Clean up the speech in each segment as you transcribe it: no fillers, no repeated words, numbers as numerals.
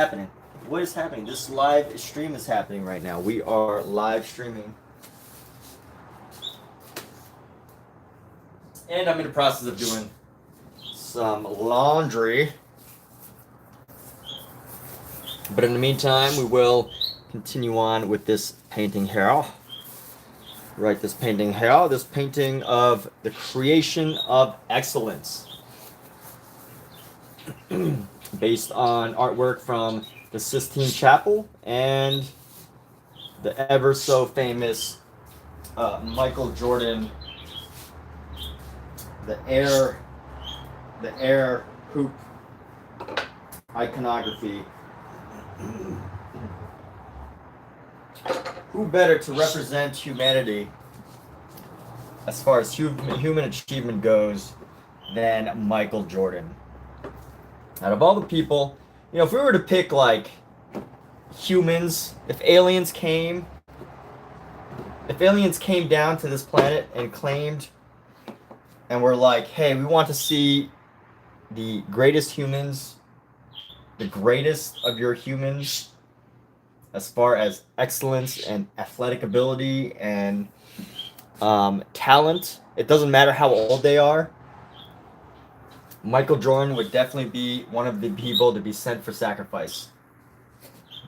happening? What is happening? This live stream is happening right now. We are live streaming. And I'm in the process of doing some laundry. But in the meantime, we will continue on with this painting here. Right, this painting here. This painting of the creation of excellence. Based on artwork from the Sistine Chapel and the ever so famous Michael Jordan, the air hoop iconography. Who better to represent humanity as far as human achievement goes than Michael Jordan? Out of all the people, you know, if we were to pick like humans, if aliens came down to this planet and claimed and were like, hey, we want to see the greatest humans, the greatest of your humans as far as excellence and athletic ability and talent. It doesn't matter how old they are. Michael Jordan would definitely be one of the people to be sent for sacrifice.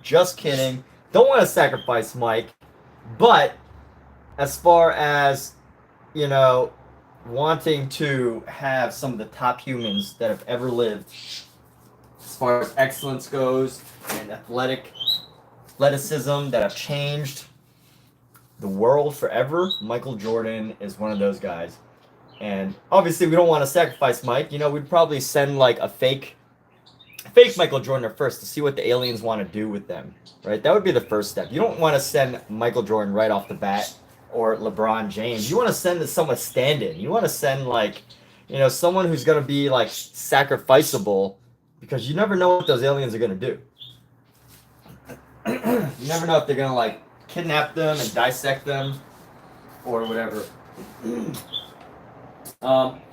Just kidding. Don't want to sacrifice Mike. But as far as, you know, wanting to have some of the top humans that have ever lived, as far as excellence goes and athleticism that have changed the world forever, Michael Jordan is one of those guys. And obviously we don't want to sacrifice Mike. You know, we'd probably send like a fake Michael Jordan at first to see what the aliens want to do with them, right? That would be the first step. You don't want to send Michael Jordan right off the bat or LeBron James. You want to send someone stand-in. You want to send like, you know, someone who's going to be like sacrificable, because you never know what those aliens are going to do. You never know if they're going to like kidnap them and dissect them or whatever.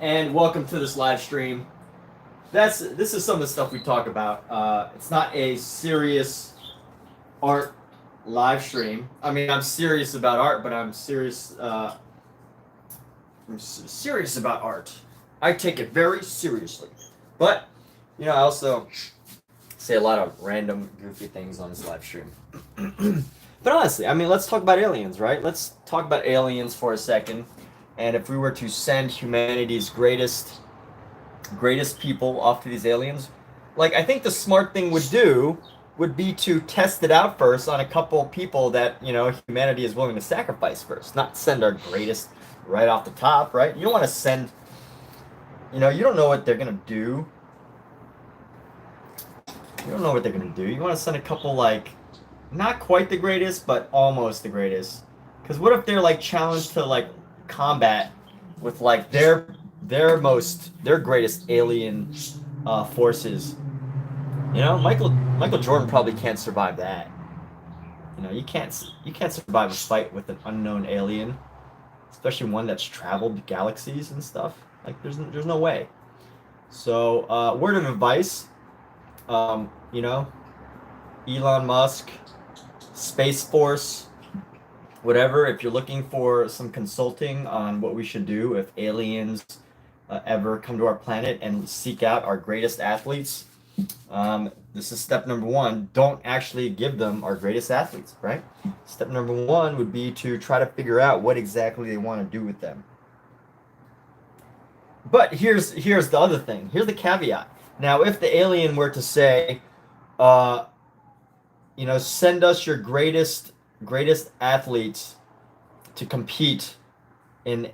And welcome to this live stream. This is some of the stuff we talk about. It's not a serious art live stream. I mean, I'm serious about art, but I'm serious about art. I take it very seriously. But, you know, I also say a lot of random, goofy things on this live stream. But honestly, I mean, let's talk about aliens, right? Let's talk about aliens for a second. And if we were to send humanity's greatest people off to these aliens, like, I think the smart thing would be to test it out first on a couple people that, you know, humanity is willing to sacrifice first. Not send our greatest right off the top, right? You don't want to send, you know, you don't know what they're going to do. You don't know what they're going to do. You want to send a couple, like, not quite the greatest, but almost the greatest. Because what if they're, like, challenged to, like, combat with like their greatest alien forces? You know, Michael Jordan probably can't survive that. You know, you can't survive a fight with an unknown alien, especially one that's traveled galaxies and stuff. Like there's no way. So word of advice, you know, Elon Musk, Space Force, whatever, if you're looking for some consulting on what we should do if aliens ever come to our planet and seek out our greatest athletes, this is step number one. Don't actually give them our greatest athletes, right? Step number one would be to try to figure out what exactly they want to do with them. But here's the other thing. Here's the caveat. Now, if the alien were to say, you know, send us your greatest athletes to compete and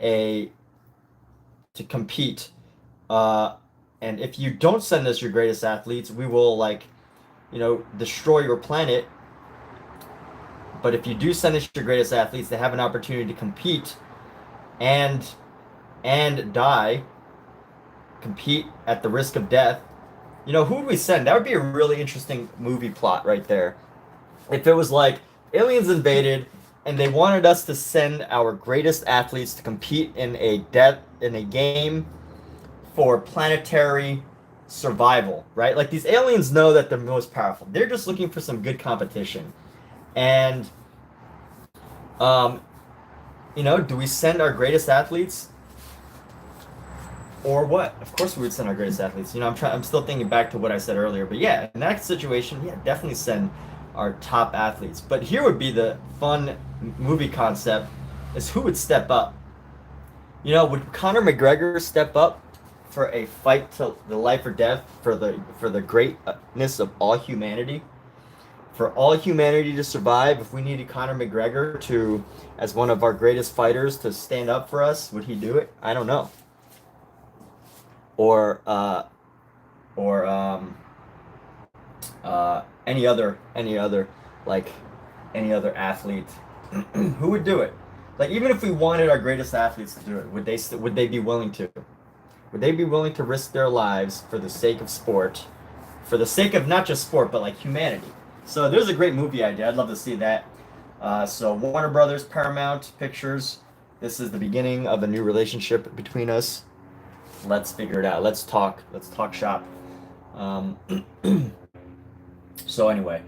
if you don't send us your greatest athletes, we will, like, you know, destroy your planet. But if you do send us your greatest athletes, they have an opportunity to compete and compete at the risk of death. You know, who would we send? That would be a really interesting movie plot right there. If it was like aliens invaded and they wanted us to send our greatest athletes to compete in a game for planetary survival, right? Like these aliens know that they're most powerful. They're just looking for some good competition. And um, do we send our greatest athletes or what? Of course we would send our greatest athletes. I'm still thinking back to what I said earlier, but yeah, in that situation, yeah, definitely send our top athletes. But here would be the fun movie concept is who would step up? Would Conor McGregor step up for a fight to the life or death for the greatness of all humanity? For all humanity to survive, if we needed Conor McGregor to, as one of our greatest fighters, to stand up for us, would he do it? I don't know. Or or any other like any other athlete who would do it? Like even if we wanted our greatest athletes to do it, would they be willing to? Would they be willing to risk their lives for the sake of sport, for the sake of not just sport but like humanity? So there's a great movie idea. I'd love to see that. So Warner Brothers, Paramount Pictures. This is the beginning of a new relationship between us. Let's figure it out. Let's talk. Let's talk shop. So anyway,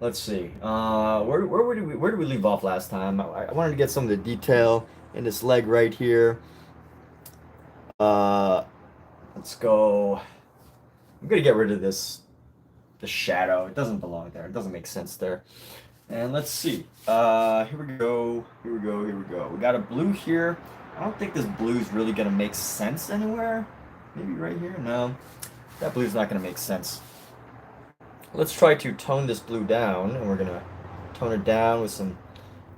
let's see. Where did we leave off last time? I wanted to get some of the detail in this leg right here. Let's go. I'm gonna get rid of the shadow. It doesn't belong there. It doesn't make sense there. And let's see. Here we go. Here we go. Here we go. We got a blue here. I don't think this blue is really gonna make sense anywhere. Maybe right here? No. That blue's not gonna make sense. Let's try to tone this blue down, and we're gonna tone it down with some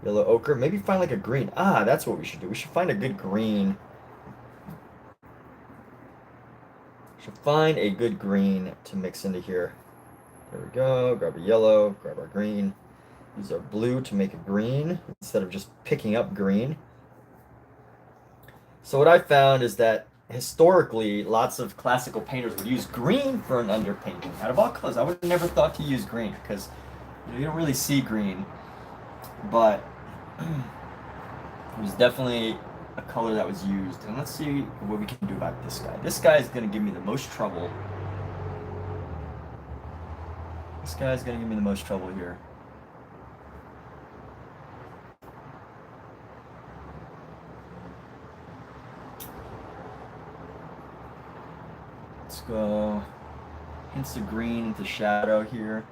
yellow ochre. Maybe find like a green. That's what we should do. We should find a good green. Should find a good green to mix into here. There we go. Grab a yellow, grab our green. Use our blue to make a green instead of just picking up green. So what I found is that historically, lots of classical painters would use green for an underpainting. Out of all colors, I would have never thought to use green because you don't really see green, but it was definitely a color that was used. And let's see what we can do about this guy. This guy is going to give me the most trouble. This guy's going to give me the most trouble here. Let's go hints of green into shadow here.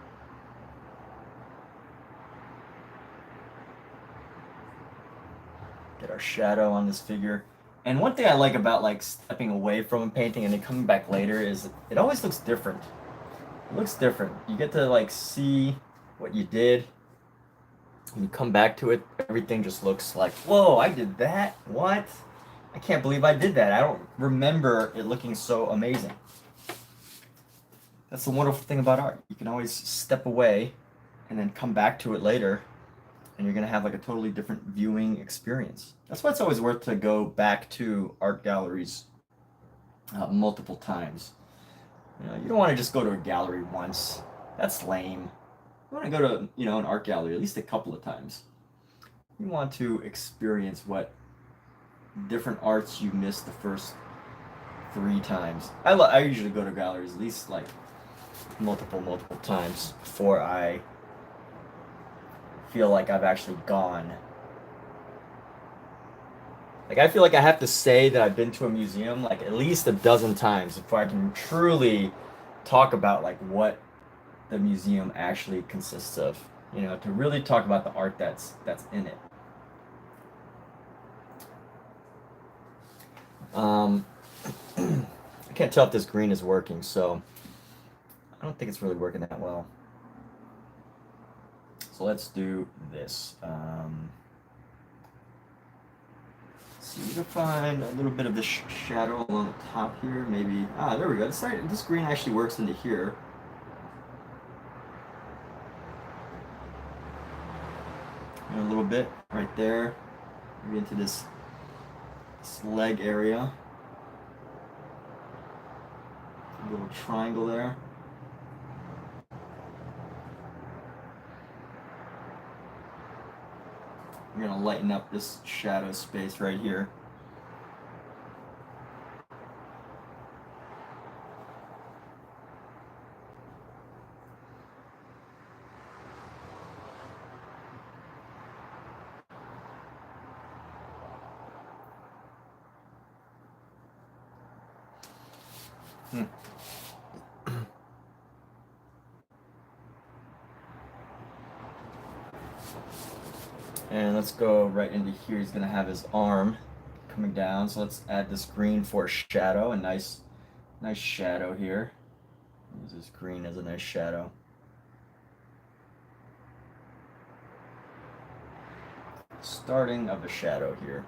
Get our shadow on this figure. And one thing I like about like stepping away from a painting and then coming back later is it always looks different. It looks different. You get to like see what you did. When you come back to it, everything just looks like, whoa, I did that? What? I can't believe I did that. I don't remember it looking so amazing. That's the wonderful thing about art. You can always step away and then come back to it later, and you're going to have like a totally different viewing experience. That's why it's always worth to go back to art galleries multiple times. You don't want to just go to a gallery once. That's lame. You want to go to an art gallery at least a couple of times. You want to experience what different arts you missed the first 3 times. I usually go to galleries at least like multiple times before I feel like I've actually gone. Like I feel like I have to say that I've been to a museum like at least a dozen times before I can truly talk about like what the museum actually consists of. To really talk about the art that's in it. I can't tell if this green is working, so I don't think it's really working that well. So let's do this. See if we can find a little bit of this shadow along the top here. Maybe. There we go. This green actually works into here. And a little bit right there. Maybe into this leg area. A little triangle there. We're going to lighten up this shadow space right here. And let's go right into here. He's gonna have his arm coming down. So let's add this green for a shadow. A nice shadow here. Use this green as a nice shadow. Starting of a shadow here.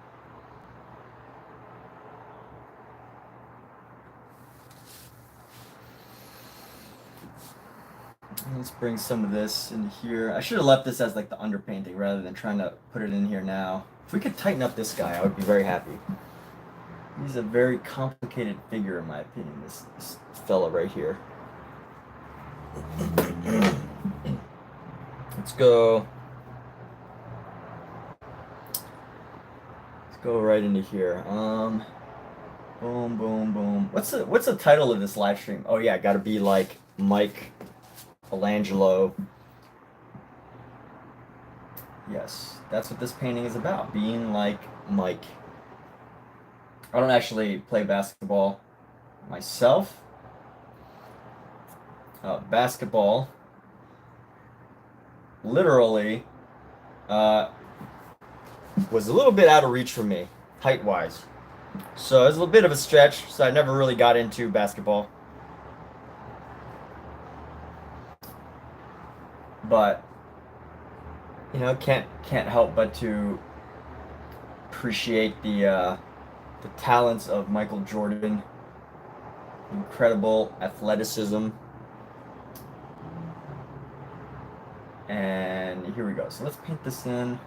Let's bring some of this in here. I should have left this as like the underpainting rather than trying to put it in here now. If we could tighten up this guy, I would be very happy. He's a very complicated figure in my opinion, this fella right here. Let's go right into here. Boom, boom, boom. What's the title of this live stream? Oh yeah, gotta be like Mike Chelangelo. Yes, that's what this painting is about, being like Mike. I don't actually play basketball myself. Basketball literally was a little bit out of reach for me, height-wise. So it was a little bit of a stretch, so I never really got into basketball. But you know, can't help but to appreciate the talents of Michael Jordan. Incredible athleticism. And here we go. So let's paint this in.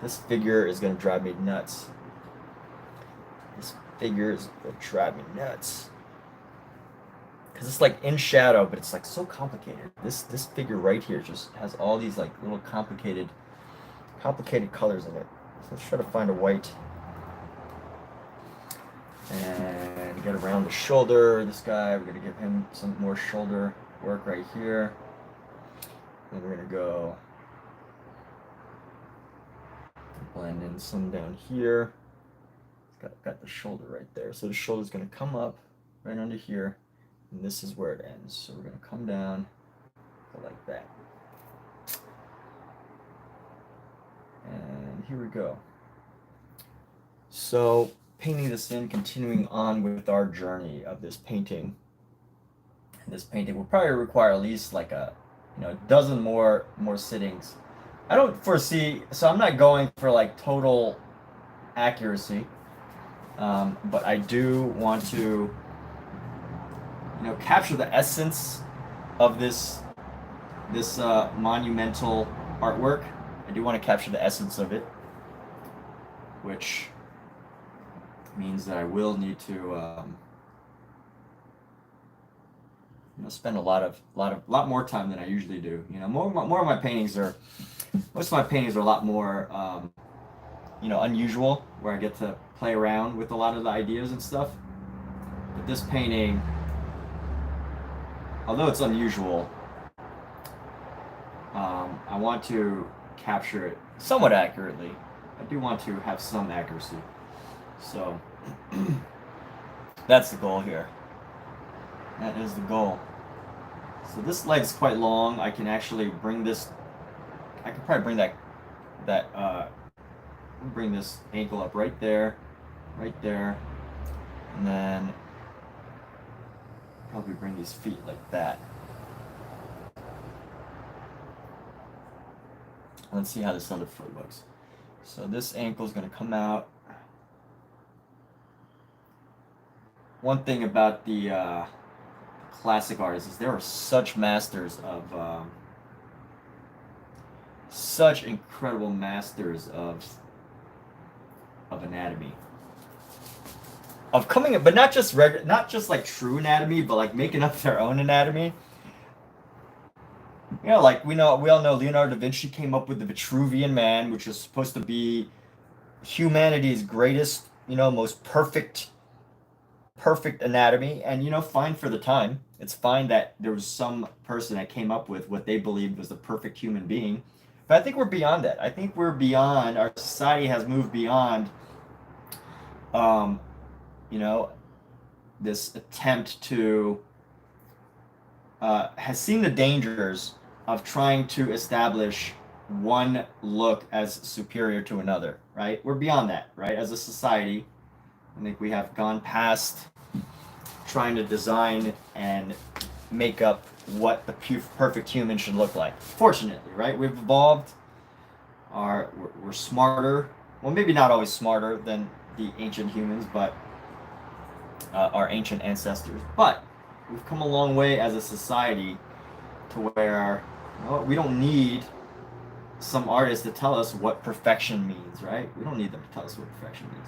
This figure is going to drive me nuts. This figure is going to drive me nuts. Because it's like in shadow, but it's like so complicated. This figure right here just has all these like little complicated colors in it. So let's try to find a white. And get around the shoulder. This guy, we're going to give him some more shoulder work right here. And we're going to go blend in some down here. It's got the shoulder right there. So the shoulder's going to come up right under here. And this is where it ends. So we're going to come down, go like that. And here we go. So painting this in, continuing on with our journey of this painting. And this painting will probably require at least like a dozen more sittings. I don't foresee, so I'm not going for like total accuracy, but I do want to capture the essence of this monumental artwork. I do want to capture the essence of it, which means that I will need to spend a lot more time than I usually do. More of my paintings are, most of my paintings are a lot more unusual, where I get to play around with a lot of the ideas and stuff. But this painting, although it's unusual, I want to capture it somewhat accurately. I do want to have some accuracy. So that's the goal here. That is the goal. So this leg's quite long. I can actually bring this. I could probably bring this ankle up right there, and then probably bring these feet like that. Let's see how this other foot looks. So this ankle is going to come out. One thing about the classic artists is they were such masters of, such incredible masters of anatomy. Of coming, but not just like true anatomy, but like making up their own anatomy. Like we all know Leonardo da Vinci came up with the Vitruvian Man, which is supposed to be humanity's greatest, most perfect anatomy. And fine for the time. It's fine that there was some person that came up with what they believed was the perfect human being. But I think we're beyond that. I think we're beyond, our society has moved beyond this attempt to has seen the dangers of trying to establish one look as superior to another, right? We're beyond that, right? As a society, I think we have gone past trying to design and make up what the perfect human should look like. Fortunately, right? We've evolved. We're smarter. Well, maybe not always smarter than the ancient humans, but our ancient ancestors. But we've come a long way as a society to where we don't need some artists to tell us what perfection means, right? We don't need them to tell us what perfection means.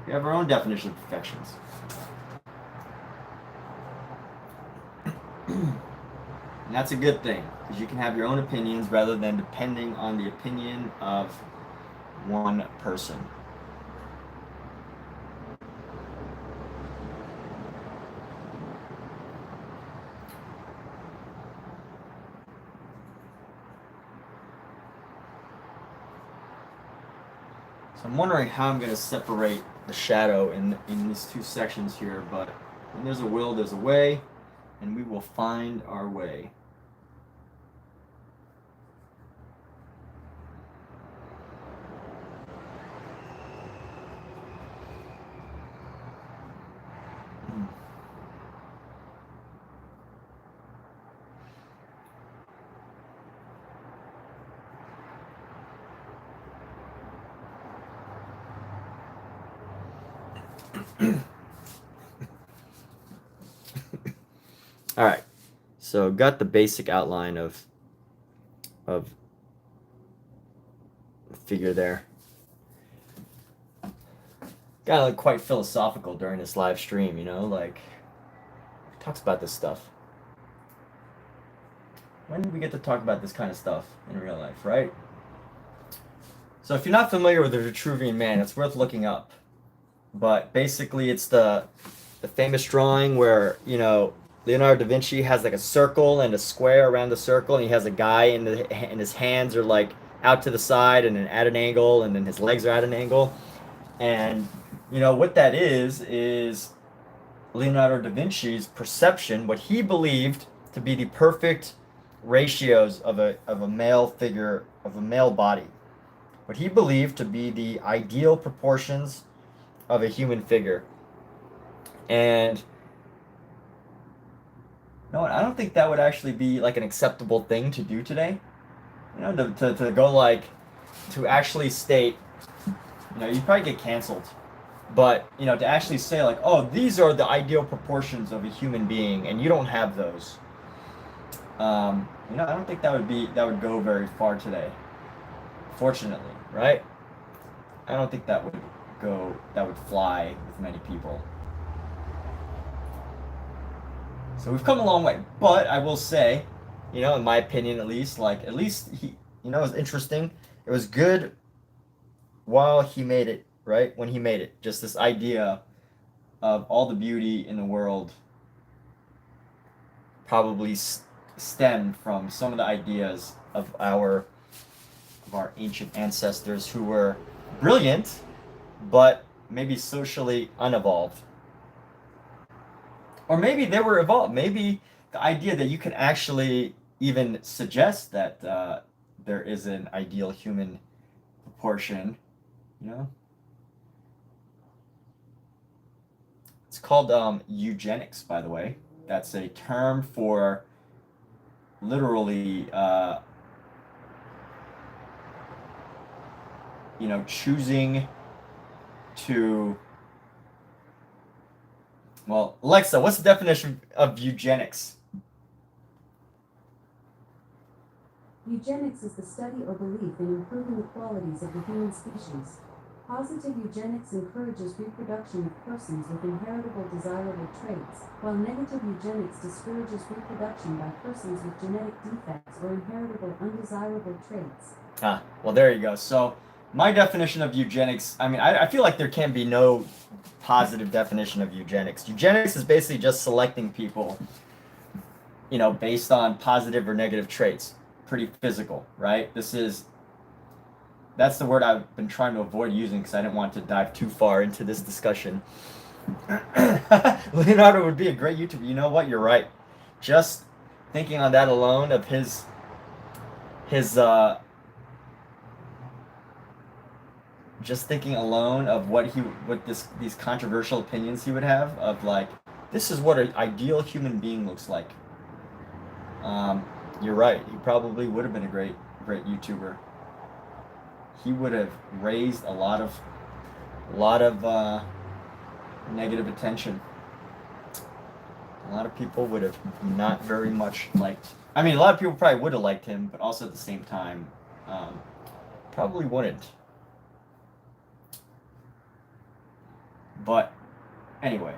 We have our own definition of perfections. And that's a good thing, because you can have your own opinions rather than depending on the opinion of one person. So I'm wondering how I'm going to separate the shadow in these two sections here, but when there's a will, there's a way, and we will find our way. All right, so got the basic outline of the figure there. Got like quite philosophical during this live stream, you know, like talks about this stuff. When do we get to talk about this kind of stuff in real life, right? So if you're not familiar with the Vitruvian Man, it's worth looking up. But basically, it's the famous drawing where, you know, Leonardo da Vinci has like a circle and a square around the circle, and he has a guy and his hands are like out to the side and then at an angle, and then his legs are at an angle. And you know what that is Leonardo da Vinci's perception, what he believed to be the perfect ratios of a male figure, of a male body. What he believed to be the ideal proportions of a human figure. And no, I don't think that would actually be like an acceptable thing to do today. You know, to go like, to actually state, you know, you'd probably get canceled. But, you know, to actually say like, oh, these are the ideal proportions of a human being, and you don't have those. You know, I don't think that would go very far today. Fortunately, right? I don't think that would fly with many people. So we've come a long way, but I will say, you know, in my opinion at least he, you know, it was interesting. It was good while he made it, right? When he made it, just this idea of all the beauty in the world probably stemmed from some of the ideas of our ancient ancestors who were brilliant, but maybe socially unevolved. Or maybe they were evolved. Maybe the idea that you can actually even suggest that there is an ideal human proportion, you know? It's called eugenics, by the way. That's a term for literally, you know, choosing to... Well, Alexa, what's the definition of eugenics? Eugenics is the study or belief in improving the qualities of the human species. Positive eugenics encourages reproduction of persons with inheritable desirable traits, while negative eugenics discourages reproduction by persons with genetic defects or inheritable undesirable traits. Ah, well, there you go. So my definition of eugenics, I mean, I feel like there can be no positive definition of eugenics. Eugenics is basically just selecting people, you know, based on positive or negative traits. Pretty physical, right? That's the word I've been trying to avoid using because I didn't want to dive too far into this discussion. Leonardo would be a great YouTuber. You know what? You're right. Just thinking on that alone of his just thinking alone of these controversial opinions he would have of like, this is what an ideal human being looks like. You're right. He probably would have been a great YouTuber. He would have raised a lot of negative attention. A lot of people would have not very much liked. I mean, a lot of people probably would have liked him, but also at the same time, probably wouldn't. But anyway,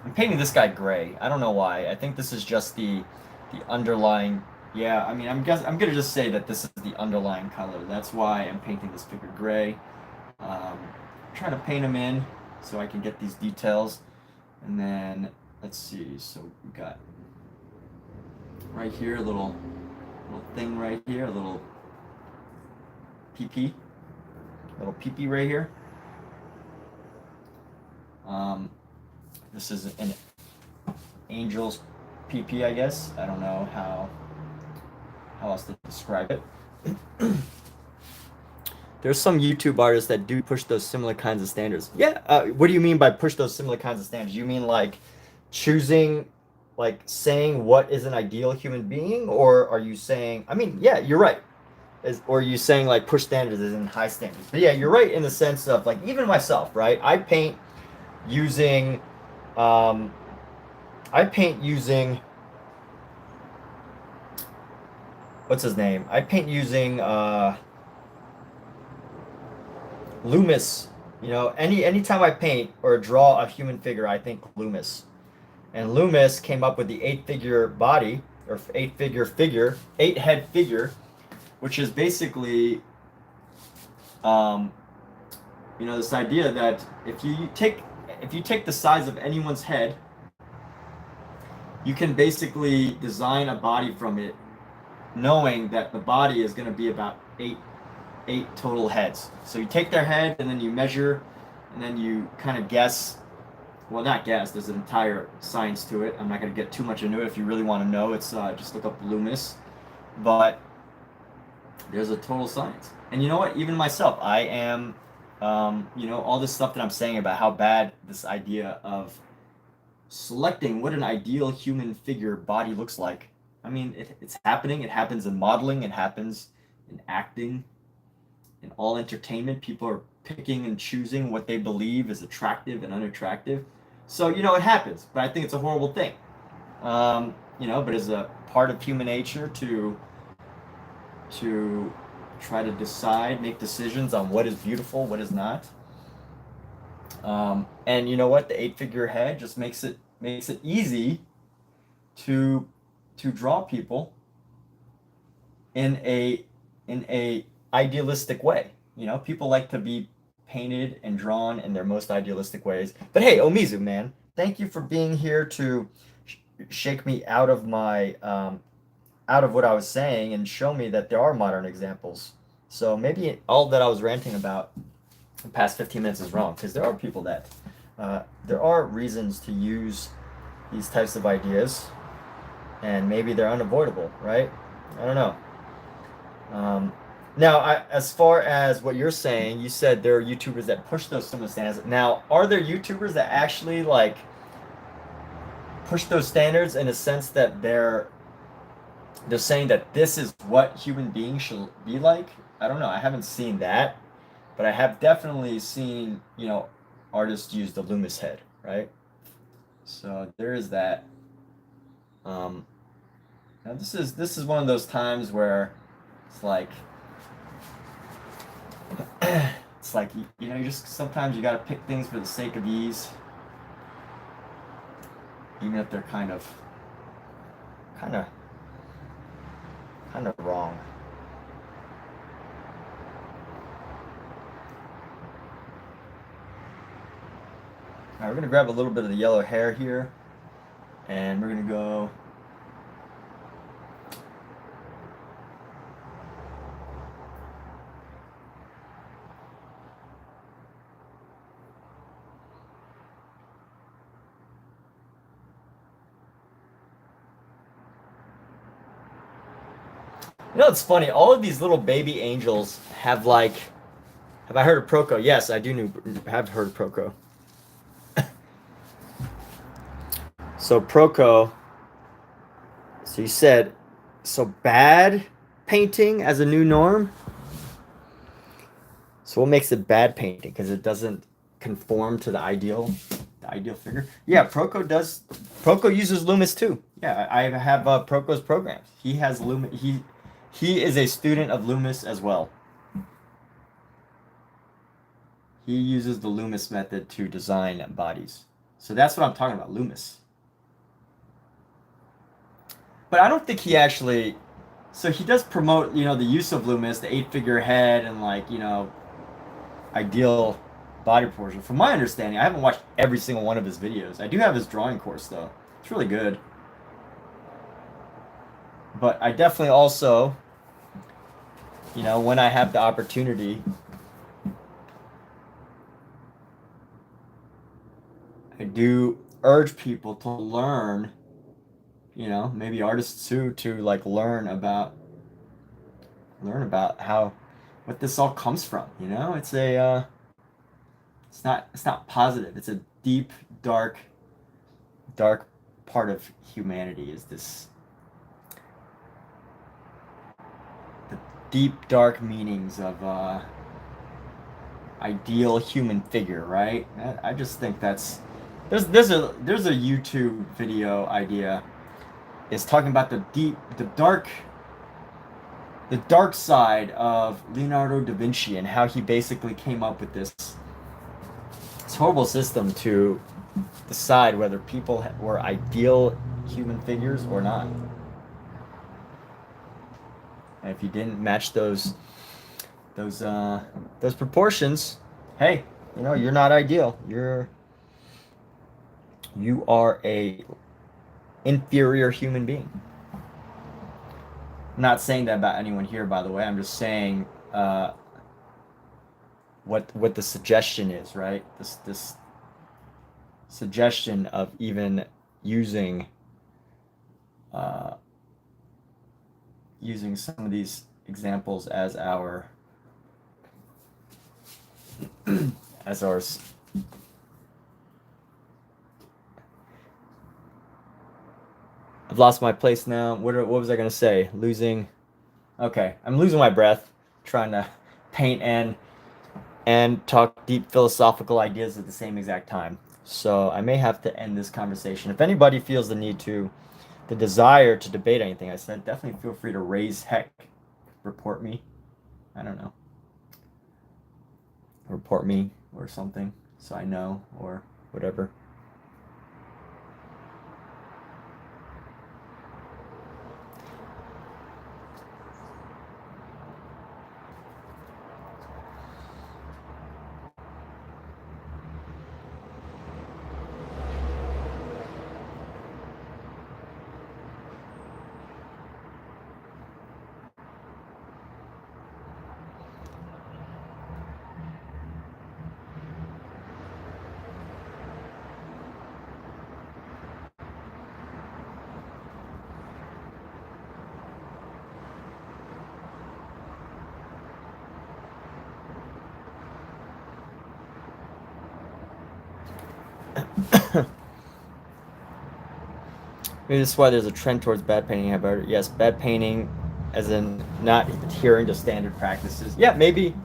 I'm painting this guy gray. I don't know why. I think this is just the underlying. Yeah, I mean, I'm gonna just say that this is the underlying color. That's why I'm painting this figure gray. Trying to paint him in so I can get these details, and then let's see. So we got right here a little thing right here, a little PP right here. This is an angel's PP, I guess. I don't know how else to describe it. There's some YouTube artists that do push those similar kinds of standards. Yeah, what do you mean by push those similar kinds of standards? You mean like choosing, like saying what is an ideal human being, or are you saying? I mean, yeah, you're right. Or are you saying like push standards as in high standards? But yeah, you're right in the sense of like even myself, right? I paint using what's his name? I paint using Loomis. You know, anytime I paint or draw a human figure, I think Loomis. And Loomis came up with the 8-figure body or 8-head figure, which is basically this idea that if you take the size of anyone's head, you can basically design a body from it, knowing that the body is going to be about eight total heads. So you take their head and then you measure, and then you kind of guess. Well, not guess. There's an entire science to it. I'm not going to get too much into it. If you really want to know, it's just look up Loomis. But there's a total science. And you know what? Even myself, I am, all this stuff that I'm saying about how bad this idea of selecting what an ideal human figure body looks like. I mean, it's happening. It happens in modeling. It happens in acting. In all entertainment, people are picking and choosing what they believe is attractive and unattractive. So, it happens. But I think it's a horrible thing. But it's a part of human nature to try to make decisions on what is beautiful, what is not. And you know what? The 8-figure head just makes it easy to draw people in a idealistic way. People like to be painted and drawn in their most idealistic ways. But hey, Omizu, man, thank you for being here to shake me out of my out of what I was saying and show me that there are modern examples. So maybe all that I was ranting about the past 15 minutes is wrong, because there are people that there are reasons to use these types of ideas, and maybe they're unavoidable, right? I don't know. Now, as far as what you're saying, you said there are YouTubers that push those similar standards. Now, are there YouTubers that actually like push those standards in a sense that they're saying that this is what human beings should be like? I don't know. I haven't seen that, but I have definitely seen, artists use the Loomis head, right? So there is that. Now this is one of those times where it's like you just sometimes you got to pick things for the sake of ease, even if they're kind of wrong. All right, we're gonna grab a little bit of the yellow hair here, and we're gonna go. You know, it's funny. All of these little baby angels have like. Have I heard of Proco? Yes, I have heard of Proco. So Proco. So you said, so bad painting as a new norm. So what makes it bad painting? Because it doesn't conform to the ideal figure. Yeah, Proco does. Proco uses Loomis too. Yeah, I have Proco's programs. He has Loomis. He is a student of Loomis as well. He uses the Loomis method to design bodies. So that's what I'm talking about, Loomis. But I don't think he actually. So he does promote, the use of Loomis, the 8-figure head, and ideal body proportion. From my understanding, I haven't watched every single one of his videos. I do have his drawing course though. It's really good. But I definitely also, when I have the opportunity, I do urge people to learn, maybe artists too, to learn about what this all comes from. It's it's not positive. It's a deep, dark part of humanity is the deep, dark meanings of ideal human figure, right? I just think there's a YouTube video idea. It's talking about the dark side of Leonardo da Vinci and how he basically came up with this horrible system to decide whether people were ideal human figures or not. And if you didn't match those proportions, hey, you're not ideal. You are a inferior human being. I'm not saying that about anyone here, by the way. I'm just saying what the suggestion is, right? This suggestion of even using some of these examples as our as ours. I've lost my place now. What was I gonna say? Okay, I'm losing my breath trying to paint and talk deep philosophical ideas at the same exact time. So I may have to end this conversation. If anybody feels the desire to debate anything I said, definitely feel free to raise heck. Report me. I don't know. Report me or something so I know or whatever. Maybe this is why there's a trend towards bad painting. However, yes, bad painting, as in not adhering to standard practices. Yeah, maybe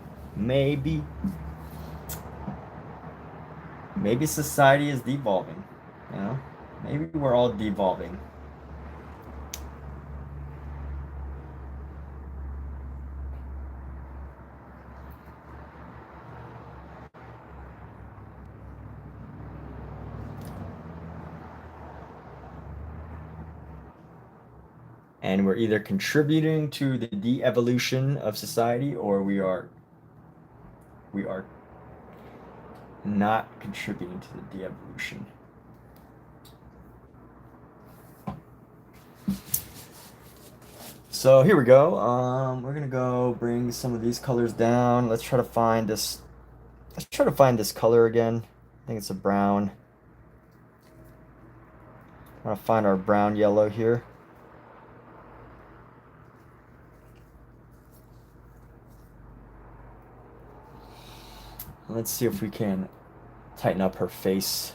society is devolving. Maybe we're all devolving. And we're either contributing to the de-evolution of society or we are not contributing to the de-evolution. So here we go. We're gonna go bring some of these colors down. Let's try to find this color again. I think it's a brown. I want to find our brown yellow here. Let's see if we can tighten up her face.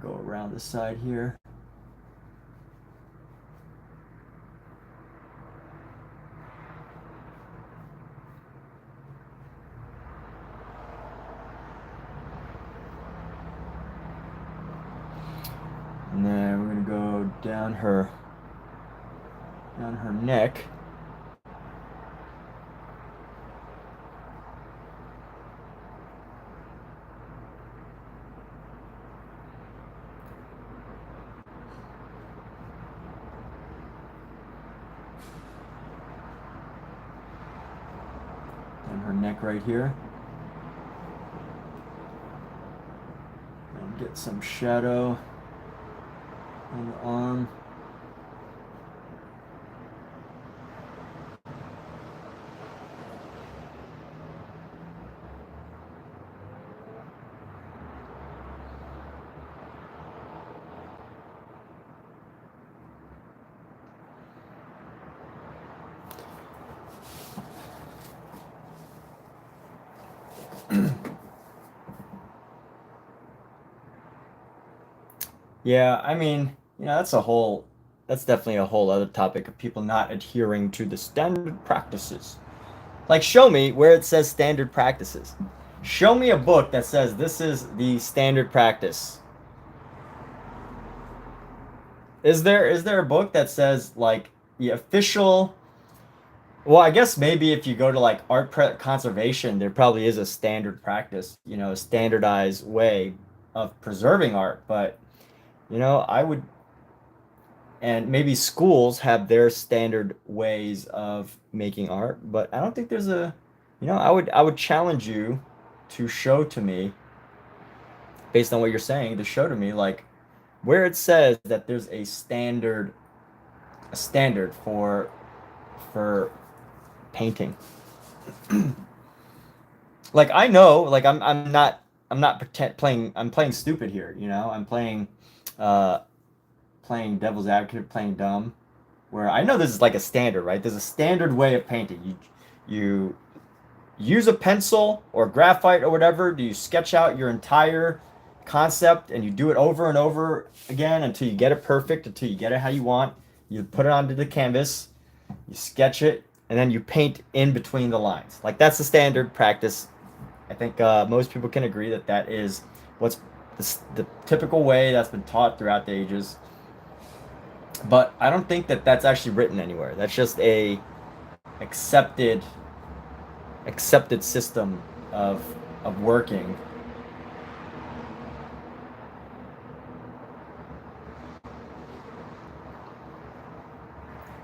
Go around the side here. And then we're gonna go down her neck. Down her neck right here. And get some shadow on the arm. Yeah, I mean, that's definitely a whole other topic of people not adhering to the standard practices. Like, show me where it says standard practices. Show me a book that says this is the standard practice. Is there a book that says, like, the official? Well, I guess maybe if you go to like conservation, there probably is a standard practice, a standardized way of preserving art. But I would, and maybe schools have their standard ways of making art, but I don't think there's I would challenge you to show to me, based on what you're saying, to show to me like where it says that there's a standard for painting. Like, I know, like, I'm not playing, I'm playing stupid here, I'm playing devil's advocate, playing dumb, where I know this is like a standard, right? There's a standard way of painting. You use a pencil or graphite or whatever. Do you sketch out your entire concept and you do it over and over again until you get it perfect, until you get it how you want. You put it onto the canvas, you sketch it, and then you paint in between the lines. Like, that's the standard practice. I think most people can agree that that is what's the typical way that's been taught throughout the ages. But I don't think that that's actually written anywhere. That's just a accepted system of working.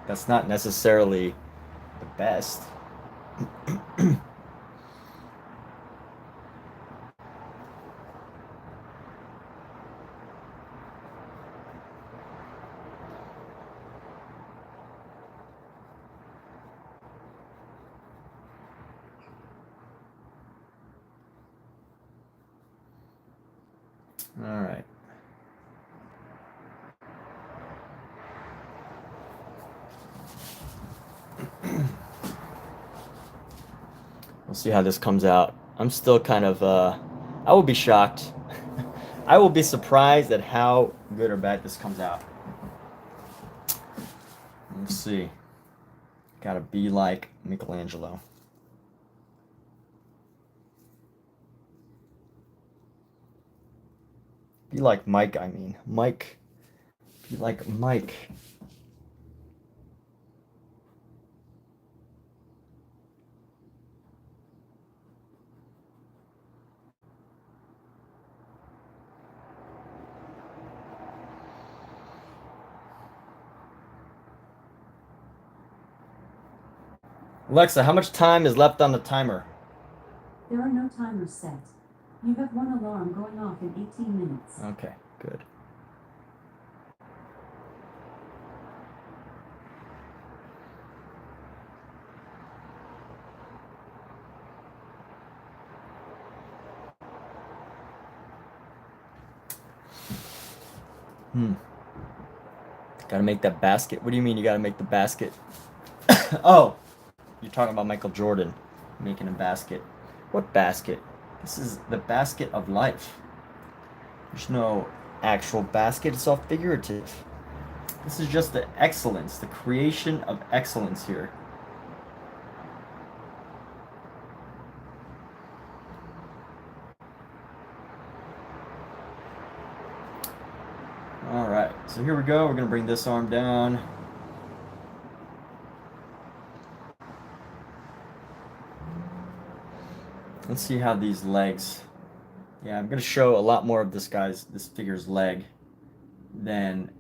That's not necessarily the best. All right. We'll see how this comes out. I'm still kind of, I will be shocked. I will be surprised at how good or bad this comes out. Let's see. Gotta be like Michelangelo. Be like Mike, I mean. Mike. Be like Mike. Alexa, how much time is left on the timer? There are no timers set. You have one alarm going off in 18 minutes. Okay, good. Gotta make that basket. What do you mean you gotta make the basket? Oh, you're talking about Michael Jordan making a basket. What basket? This is the basket of life. There's no actual basket, it's all figurative. This is just the excellence, the creation of excellence here. All right, so here we go. We're gonna bring this arm down. Let's see how these legs. Yeah, I'm gonna show a lot more of this figure's leg than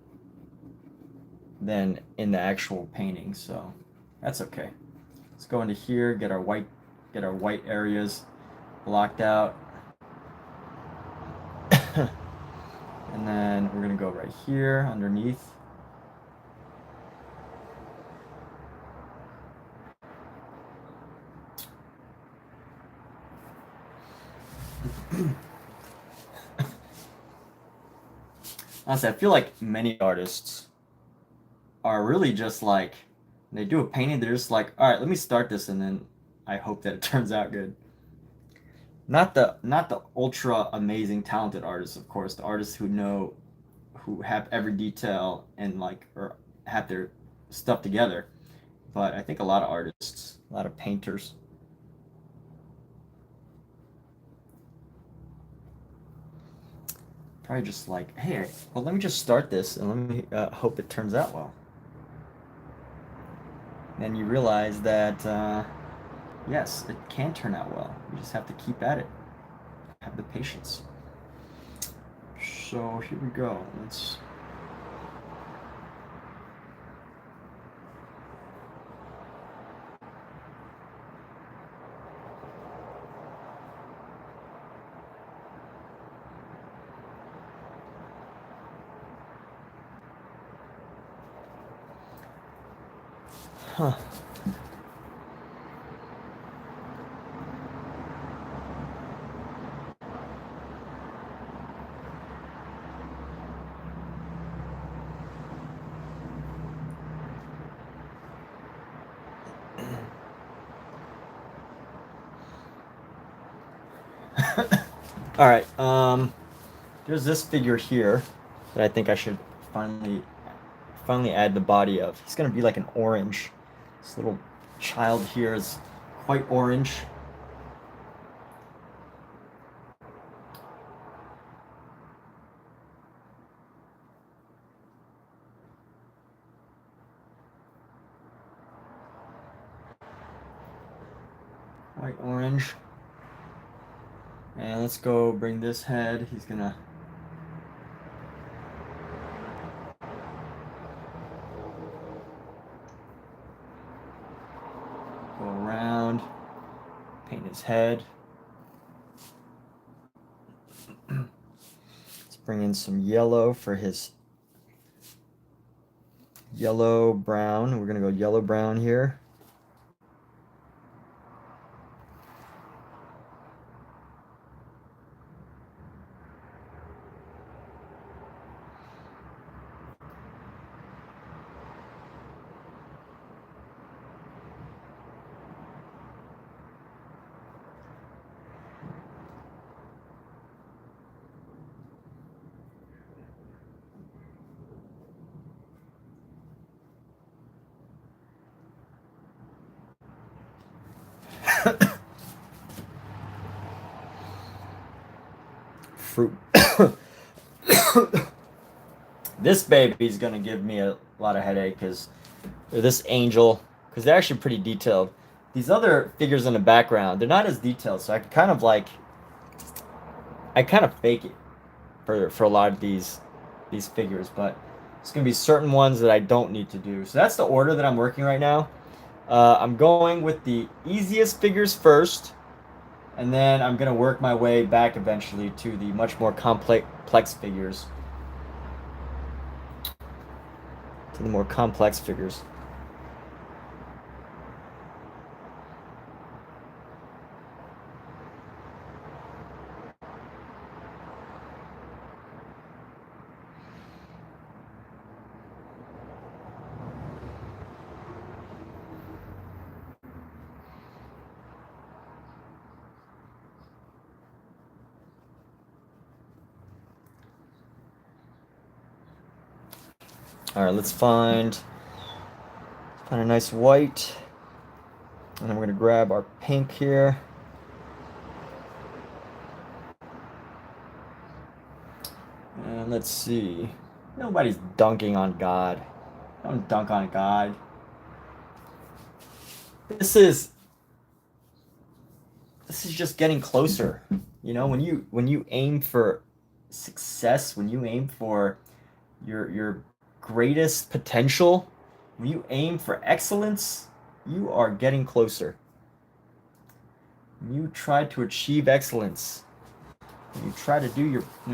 in the actual painting, so that's okay. Let's go into here, get our white areas blocked out. And then we're gonna go right here underneath. Honestly, I feel like many artists are really just like, when they do a painting, they're just like, all right, let me start this, and then I hope that it turns out good. Not the ultra amazing talented artists, of course, the artists who have every detail and like, or have their stuff together. But I think a lot of artists, a lot of painters, probably just like, hey, well, let me just start this and let me hope it turns out well. Then you realize that, yes, it can turn out well. You just have to keep at it. Have the patience. So here we go. Let's. Huh. All right. There's this figure here that I think I should finally add the body of. He's gonna be like an orange. This little child here is quite orange. White orange. And let's go bring this head. He's gonna go around, paint his head. Let's bring in some yellow for his yellow brown. We're gonna go yellow brown here. Fruit. This baby's gonna give me a lot of headache because this angel, because they're actually pretty detailed. These other figures in the background, they're not as detailed, so I kind of fake it for a lot of these figures, but it's gonna be certain ones that I don't need to do. So that's the order that I'm working right now. I'm going with the easiest figures first, and then I'm gonna work my way back eventually to the much more complex figures. To the more complex figures. All right, let's find a nice white. And then we're gonna grab our pink here. And let's see. Nobody's dunking on God. Don't dunk on God. This is just getting closer. You know, when you aim for success, when you aim for your greatest potential, when you aim for excellence, you are getting closer. When you try to achieve excellence, when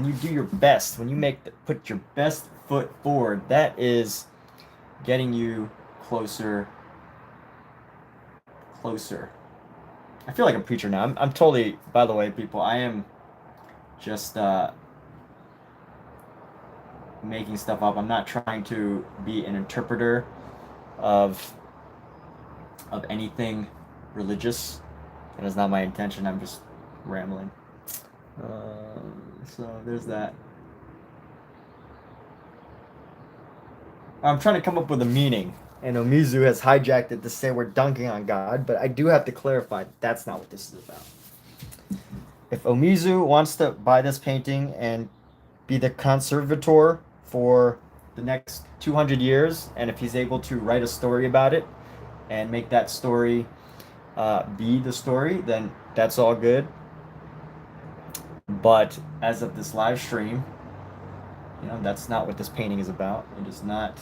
you do your best, when you put your best foot forward, that is getting you closer. I feel like a preacher now. I'm totally, by the way, people, I am just making stuff up. I'm not trying to be an interpreter of anything religious. That is not my intention. I'm just rambling. So there's that. I'm trying to come up with a meaning, and Omizu has hijacked it to say we're dunking on God, but I do have to clarify that's not what this is about. If Omizu wants to buy this painting and be the conservator for the next 200 years, and if he's able to write a story about it and make that story be the story, then that's all good. But as of this live stream, you know, that's not what this painting is about. It is not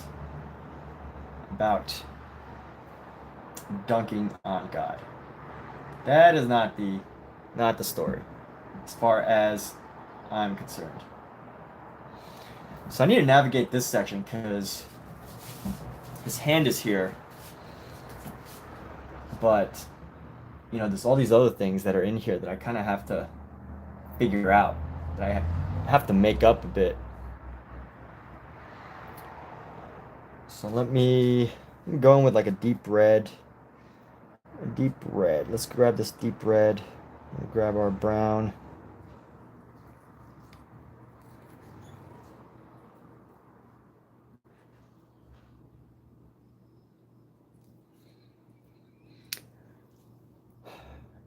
about dunking on God. That is not the story, as far as I'm concerned. So I need to navigate this section because his hand is here, but you know, there's all these other things that are in here that I kind of have to figure out, that I have to make up a bit. So let me go in with like a deep red. Let's grab this deep red. We'll grab our brown.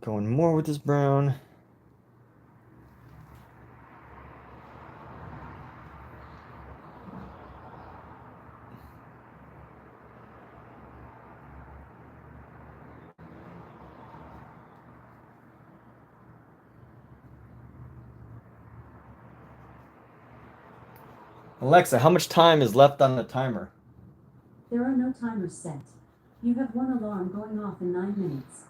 Going more with this brown. Alexa, how much time is left on the timer? There are no timers set. You have one alarm going off in 9 minutes.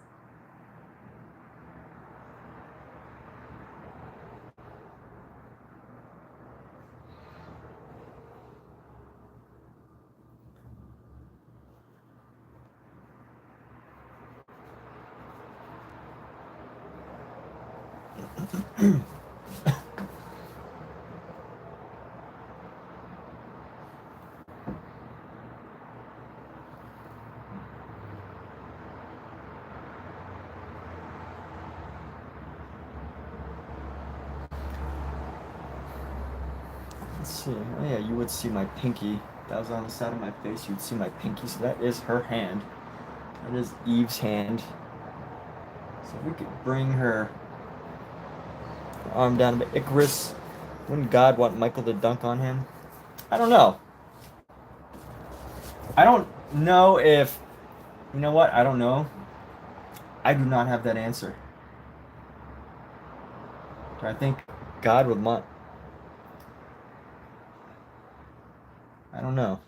Let's see. Oh yeah, you would see my pinky. If that was on the side of my face, you'd see my pinky. So that is her hand. That is Eve's hand. So if we could bring her arm down a bit. Icarus. Wouldn't God want Michael to dunk on him? I don't know. I don't know if... You know what? I don't know. I do not have that answer. Do I think God would want... I don't know.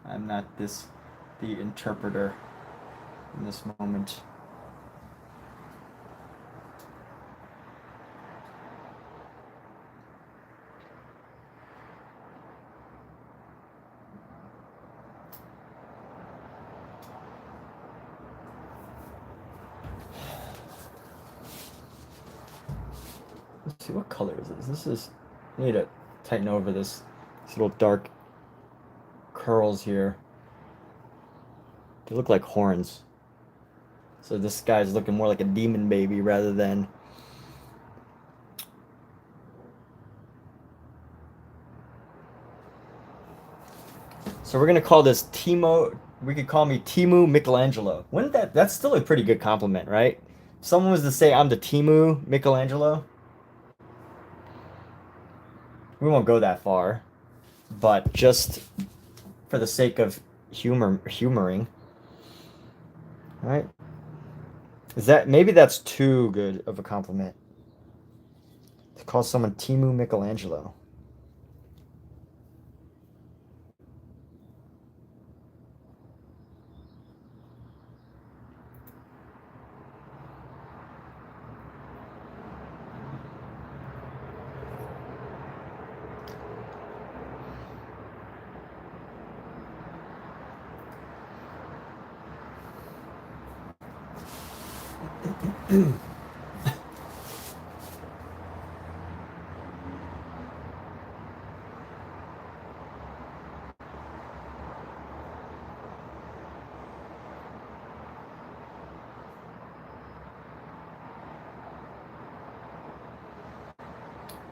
I'm not the interpreter in this moment. Let's see, what color is this? This is... I need to tighten over this little dark curls here. They look like horns. So this guy's looking more like a demon baby rather than... So we're gonna call this Timo. We could call me Timu Michelangelo. Wouldn't that's still a pretty good compliment, right? If someone was to say I'm the Timu Michelangelo, we won't go that far, but just for the sake of humoring, right? Is that maybe that's too good of a compliment to call someone Timu Michelangelo?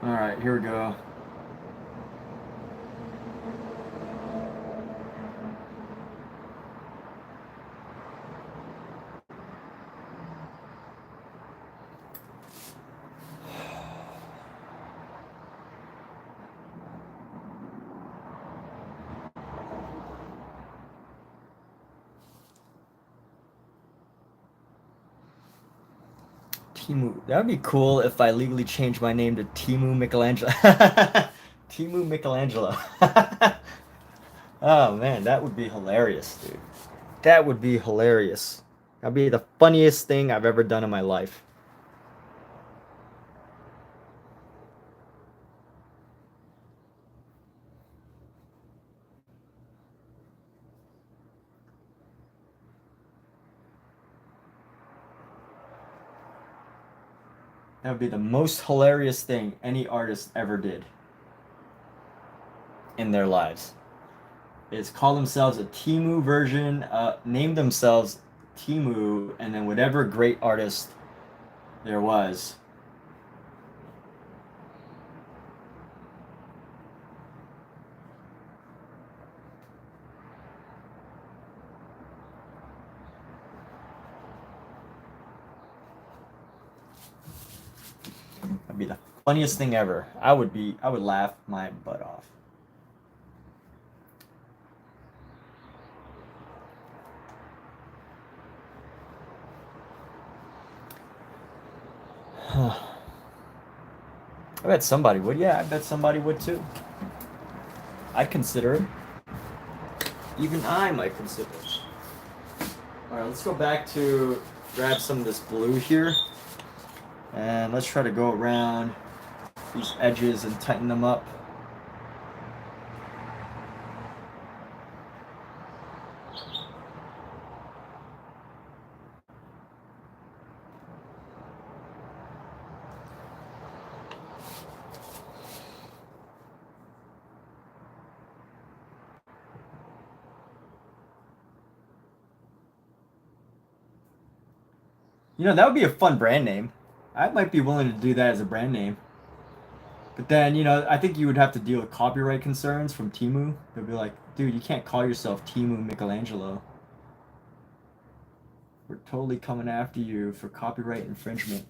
All right, here we go. Timu. That would be cool if I legally changed my name to Timu Michelangelo. Timu Michelangelo. Oh man, that would be hilarious, dude. That would be hilarious. That'd be the funniest thing I've ever done in my life. That would be the most hilarious thing any artist ever did in their lives. Is call themselves a Timu version, name themselves Timu, and then whatever great artist there was. That'd be the funniest thing ever. I would laugh my butt off. I bet somebody would. Yeah, I bet somebody would too. I'd consider it. Even I might consider it. Alright, let's go back to grab some of this blue here. And let's try to go around these edges and tighten them up. You know, that would be a fun brand name. I might be willing to do that as a brand name. But then, you know, I think you would have to deal with copyright concerns from Timu. They'll be like, dude, you can't call yourself Timu Michelangelo. We're totally coming after you for copyright infringement.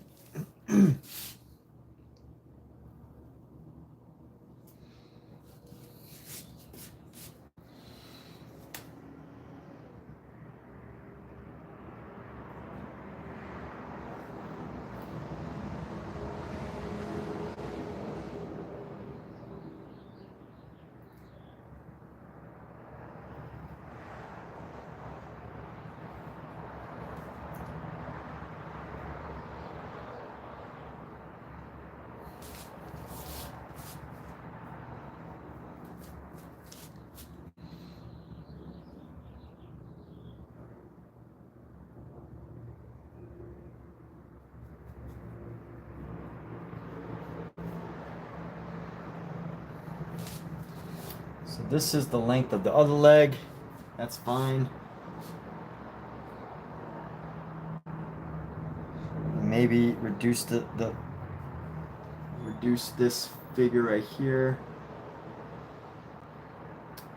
So this is the length of the other leg. That's fine. Maybe reduce reduce this figure right here.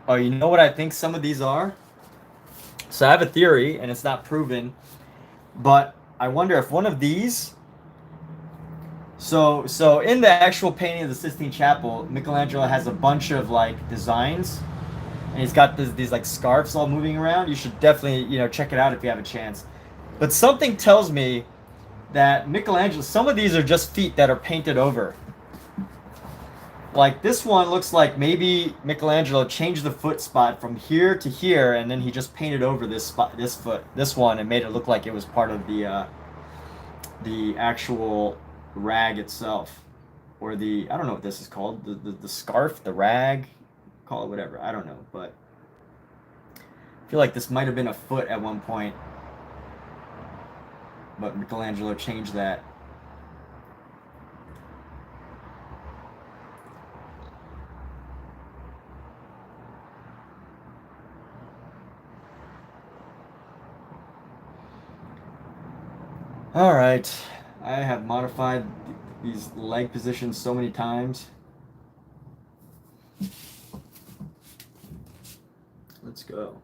Oh, you know what I think some of these are? So I have a theory, and it's not proven, but I wonder if one of these. So in the actual painting of the Sistine Chapel, Michelangelo has a bunch of like designs, and he's got these like scarves all moving around. You should definitely check it out if you have a chance. But something tells me that Michelangelo, some of these are just feet that are painted over. Like this one looks like maybe Michelangelo changed the foot spot from here to here, and then he just painted over this spot, this foot, this one, and made it look like it was part of the actual rag itself, or the I don't know what this is called, the scarf, the rag, call it whatever. I don't know, but I feel like this might have been a foot at one point, but Michelangelo changed that. All right, I have modified these leg positions so many times. Let's go.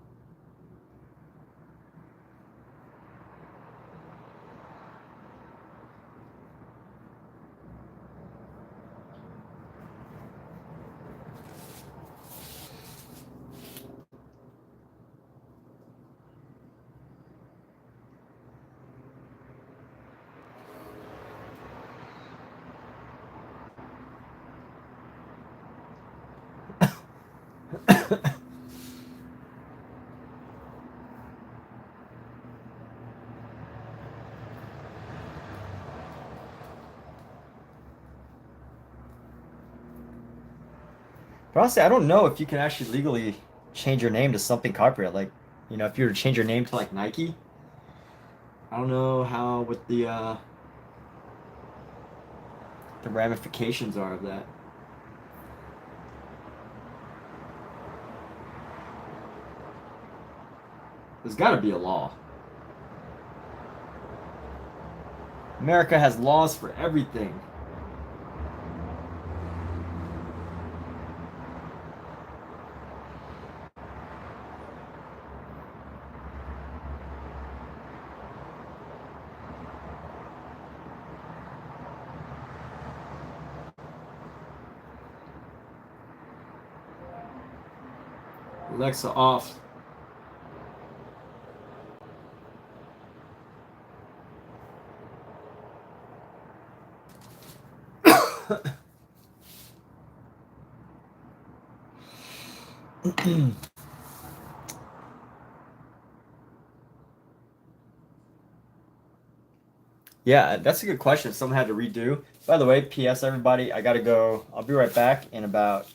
But honestly, I don't know if you can actually legally change your name to something copyright. Like, if you were to change your name to like Nike, I don't know how what the ramifications are of that. There's got to be a law. America has laws for everything. Alexa off. Yeah, that's a good question. Someone had to redo. By the way, P.S. everybody, I gotta go. I'll be right back in about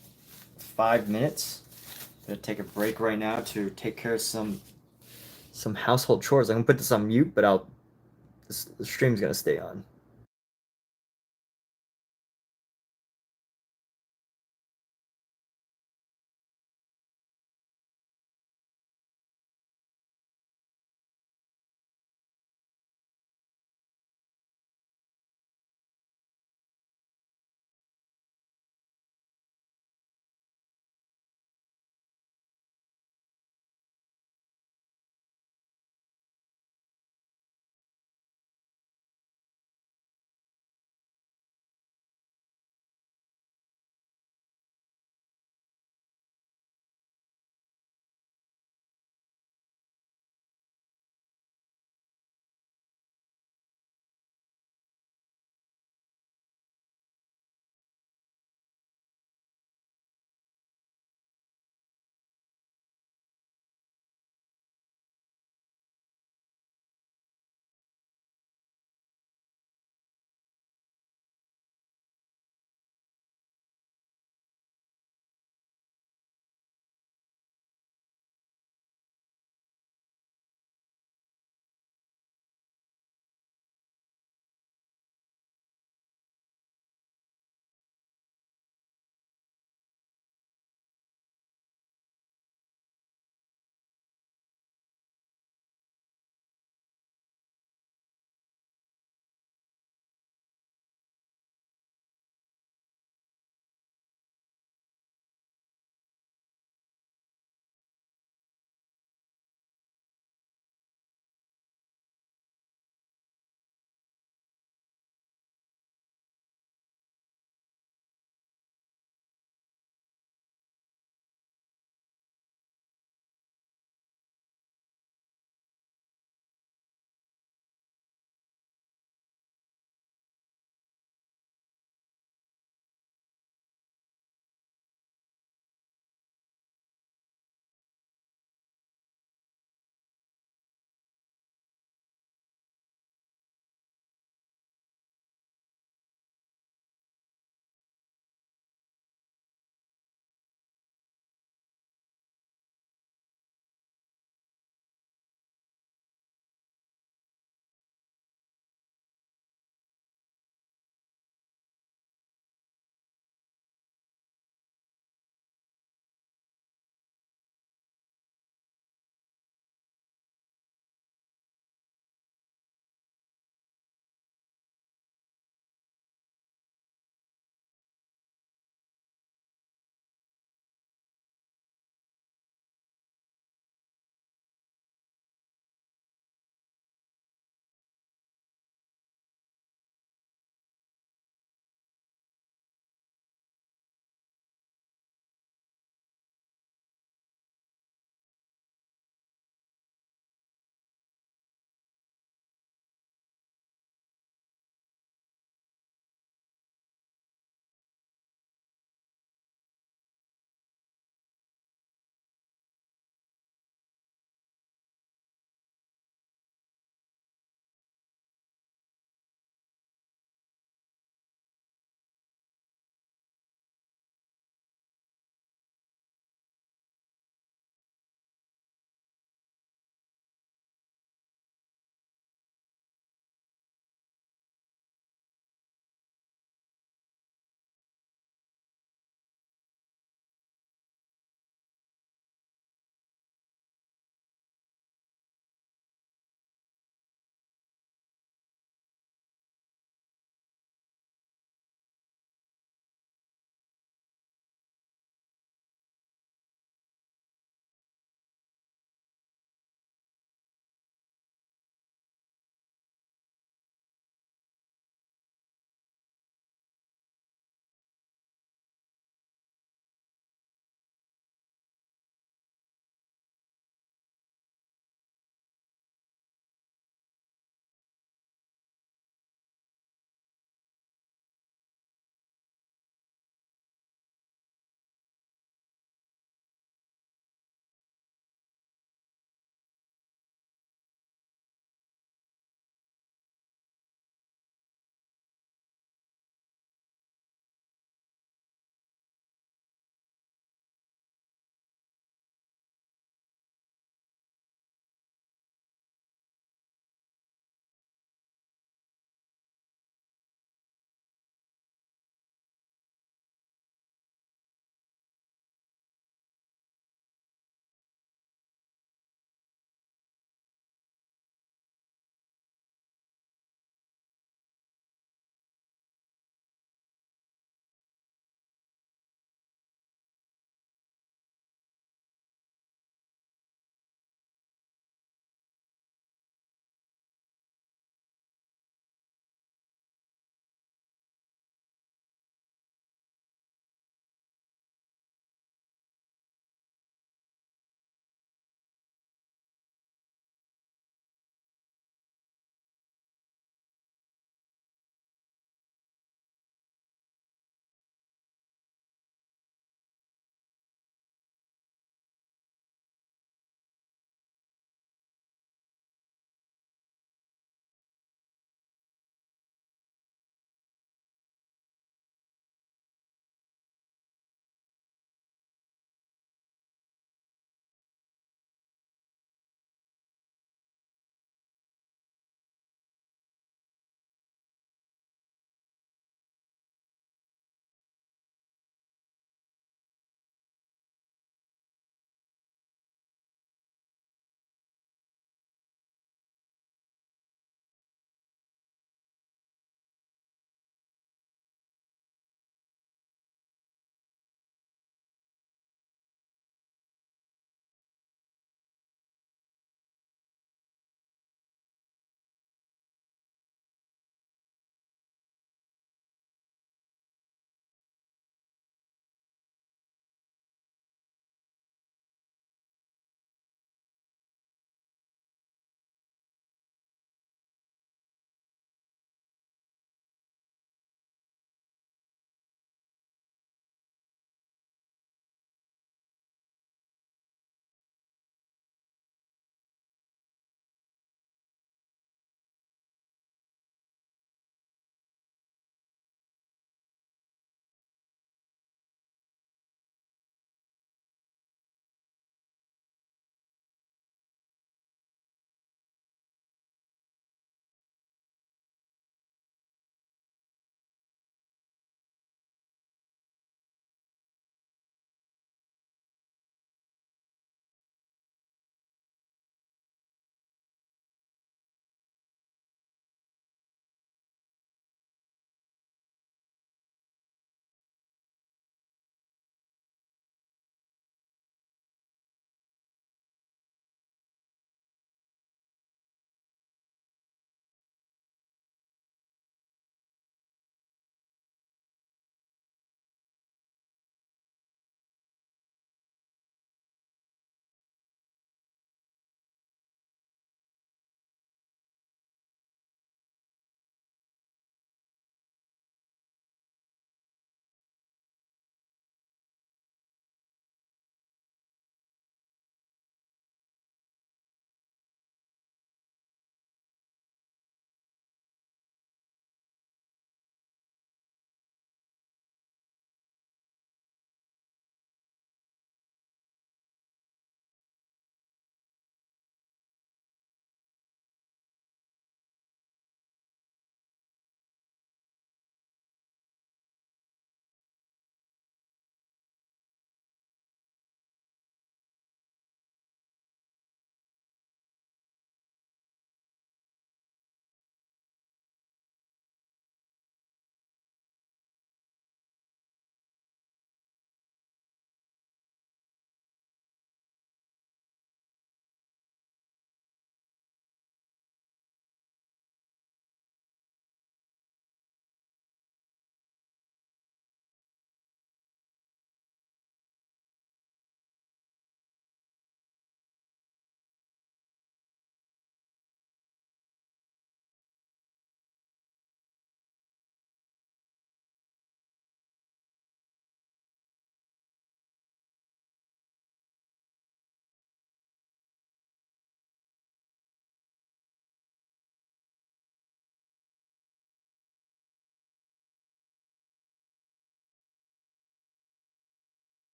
5 minutes. I'm gonna take a break right now to take care of some household chores. I'm gonna put this on mute, but the stream's gonna stay on.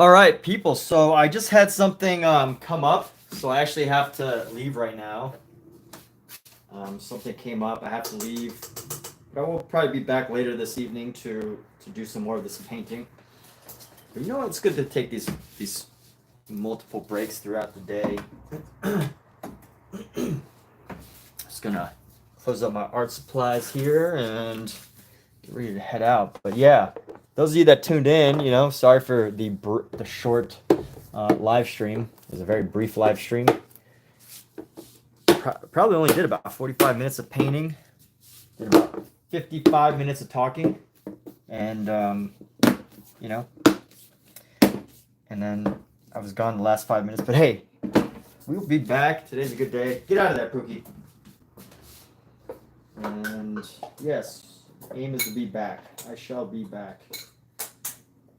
All right, people. So I just had something come up, so I actually have to leave right now. Something came up. I have to leave. But I will probably be back later this evening to do some more of this painting. But you know what? It's good to take these multiple breaks throughout the day. Just gonna close up my art supplies here and get ready to head out. But yeah, those of you that tuned in, you know, sorry for the short live stream. It was a very brief live stream. Probably only did about 45 minutes of painting. Did about 55 minutes of talking, and you know, and then I was gone the last 5 minutes. But hey, we'll be back. Today's a good day. Get out of there, Pookie. And yes, aim is to be back. I shall be back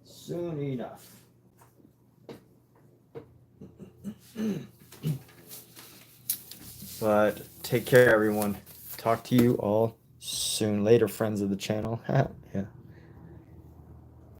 soon enough. But take care, everyone. Talk to you all soon. Later, friends of the channel. Yeah.